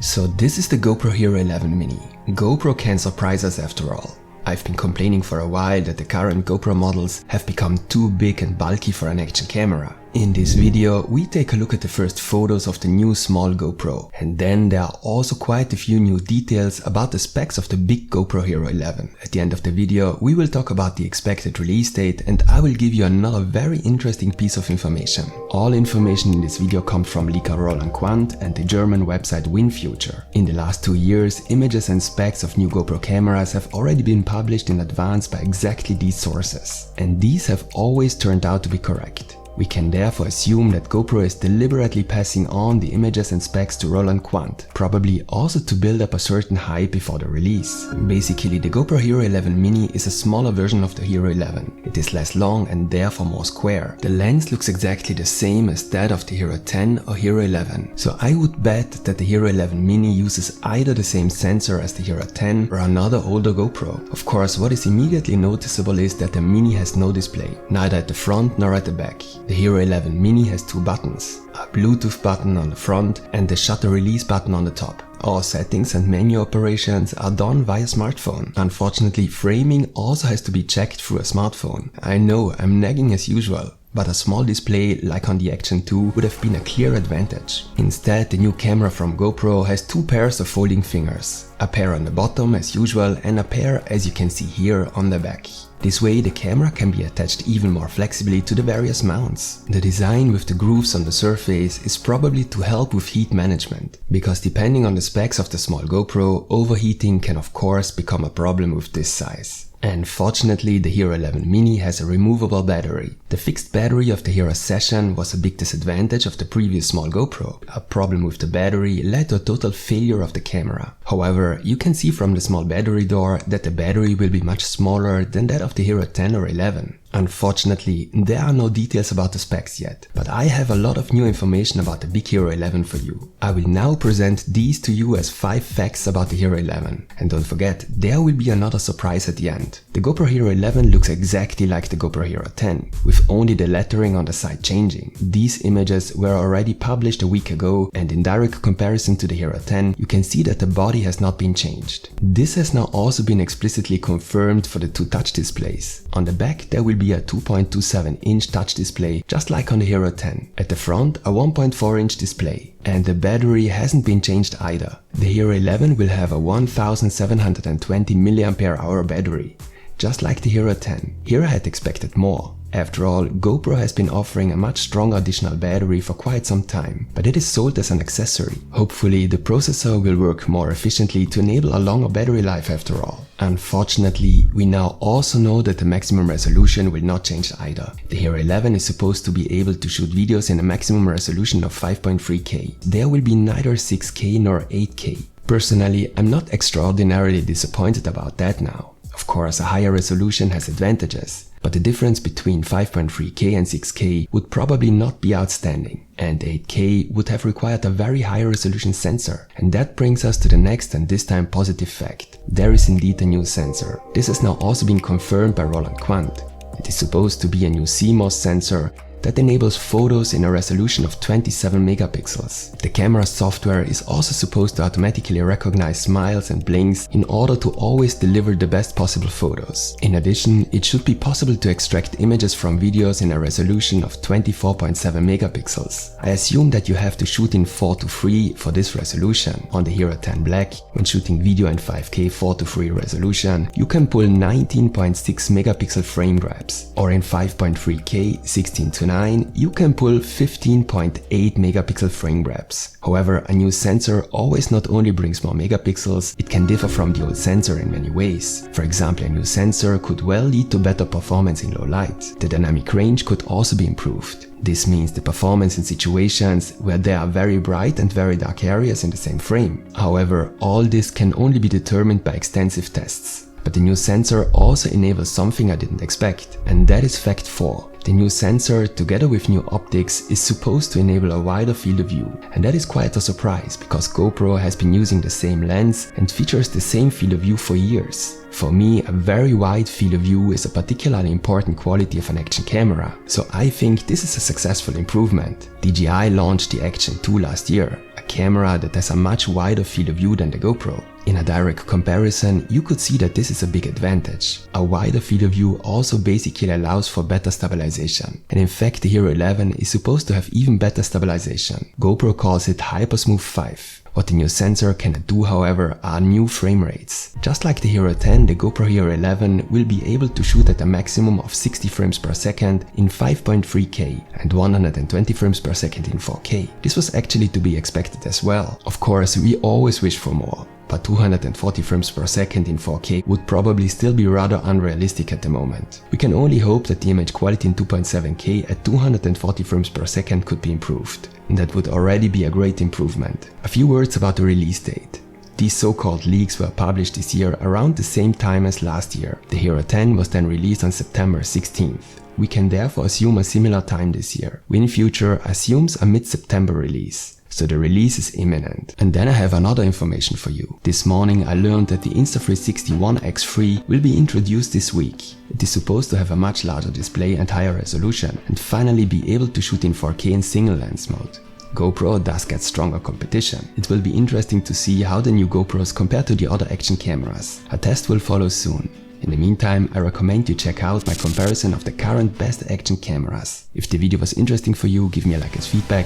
So this is the GoPro Hero 11 Mini. GoPro can surprise us after all. I've been complaining for a while that the current GoPro models have become too big and bulky for an action camera. In this video, we take a look at the first photos of the new small GoPro, and then there are also quite a few new details about the specs of the big GoPro Hero 11. At the end of the video, we will talk about the expected release date, and I will give you another very interesting piece of information. All information in this video comes from leaker Roland Quandt and the German website WinFuture. In the last 2 years, images and specs of new GoPro cameras have already been published in advance by exactly these sources, and these have always turned out to be correct. We can therefore assume that GoPro is deliberately passing on the images and specs to Roland Quandt, probably also to build up a certain hype before the release. Basically, the GoPro Hero 11 Mini is a smaller version of the Hero 11. It is less long and therefore more square. The lens looks exactly the same as that of the Hero 10 or Hero 11, so I would bet that the Hero 11 Mini uses either the same sensor as the Hero 10 or another older GoPro. Of course, what is immediately noticeable is that the Mini has no display, neither at the front nor at the back. The Hero 11 Mini has two buttons, a Bluetooth button on the front and the shutter release button on the top. All settings and menu operations are done via smartphone. Unfortunately, framing also has to be checked through a smartphone. I know, I'm nagging as usual, but a small display like on the Action 2 would have been a clear advantage. Instead, the new camera from GoPro has two pairs of folding fingers. A pair on the bottom as usual and a pair, as you can see here, on the back. This way the camera can be attached even more flexibly to the various mounts. The design with the grooves on the surface is probably to help with heat management, because depending on the specs of the small GoPro, overheating can of course become a problem with this size. And fortunately, the Hero 11 Mini has a removable battery. The fixed battery of the Hero Session was a big disadvantage of the previous small GoPro. A problem with the battery led to a total failure of the camera. However, you can see from the small battery door that the battery will be much smaller than that of the Hero 10 or 11. Unfortunately, there are no details about the specs yet, but I have a lot of new information about the big Hero 11 for you. I will now present these to you as 5 facts about the Hero 11. And don't forget, there will be another surprise at the end. The GoPro Hero 11 looks exactly like the GoPro Hero 10, with only the lettering on the side changing. These images were already published a week ago, and in direct comparison to the Hero 10, you can see that the body has not been changed. This has now also been explicitly confirmed for the two touch displays. On the back there will be a 2.27-inch touch display, just like on the Hero 10. At the front, a 1.4-inch display. And the battery hasn't been changed either. The Hero 11 will have a 1720 mAh battery, just like the Hero 10. Here I had expected more. After all, GoPro has been offering a much stronger additional battery for quite some time, but it is sold as an accessory. Hopefully, the processor will work more efficiently to enable a longer battery life after all. Unfortunately, we now also know that the maximum resolution will not change either. The Hero 11 is supposed to be able to shoot videos in a maximum resolution of 5.3K. There will be neither 6K nor 8K. Personally, I'm not extraordinarily disappointed about that now. Of course, a higher resolution has advantages, but the difference between 5.3K and 6K would probably not be outstanding, and 8K would have required a very high resolution sensor. And that brings us to the next and this time positive fact. There is indeed a new sensor. This has now also been confirmed by Roland Quandt. It is supposed to be a new CMOS sensor that enables photos in a resolution of 27 megapixels. The camera software is also supposed to automatically recognize smiles and blinks in order to always deliver the best possible photos. In addition, it should be possible to extract images from videos in a resolution of 24.7 megapixels. I assume that you have to shoot in 4:3 for this resolution. On the Hero 10 Black, when shooting video in 5K 4:3 resolution, you can pull 19.6 megapixel frame grabs, or in 5.3K 16:9 you can pull 15.8 megapixel frame grabs. However, a new sensor always not only brings more megapixels, it can differ from the old sensor in many ways. For example, a new sensor could well lead to better performance in low light. The dynamic range could also be improved. This means the performance in situations where there are very bright and very dark areas in the same frame. However, all this can only be determined by extensive tests. But the new sensor also enables something I didn't expect, and that is fact 4. The new sensor, together with new optics, is supposed to enable a wider field of view, and that is quite a surprise because GoPro has been using the same lens and features the same field of view for years. For me, a very wide field of view is a particularly important quality of an action camera, so I think this is a successful improvement. DJI launched the Action 2 last year, a camera that has a much wider field of view than the GoPro. In a direct comparison, you could see that this is a big advantage. A wider field of view also basically allows for better stabilization, and in fact the Hero 11 is supposed to have even better stabilization. GoPro calls it Hypersmooth 5. What the new sensor cannot do, however, are new frame rates. Just like the Hero 10, the GoPro Hero 11 will be able to shoot at a maximum of 60 frames per second in 5.3K and 120 frames per second in 4K. This was actually to be expected as well. Of course, we always wish for more, but 240 frames per second in 4K would probably still be rather unrealistic at the moment. We can only hope that the image quality in 2.7K at 240 frames per second could be improved. And that would already be a great improvement. A few words about the release date. These so-called leaks were published this year around the same time as last year. The Hero 10 was then released on September 16th. We can therefore assume a similar time this year. WinFuture assumes a mid-September release. So the release is imminent. And then I have another information for you. This morning I learned that the Insta360 ONE X3 will be introduced this week. It is supposed to have a much larger display and higher resolution, and finally be able to shoot in 4K in single lens mode. GoPro does get stronger competition. It will be interesting to see how the new GoPros compare to the other action cameras. A test will follow soon. In the meantime, I recommend you check out my comparison of the current best action cameras. If the video was interesting for you, give me a like as feedback,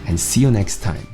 and see you next time.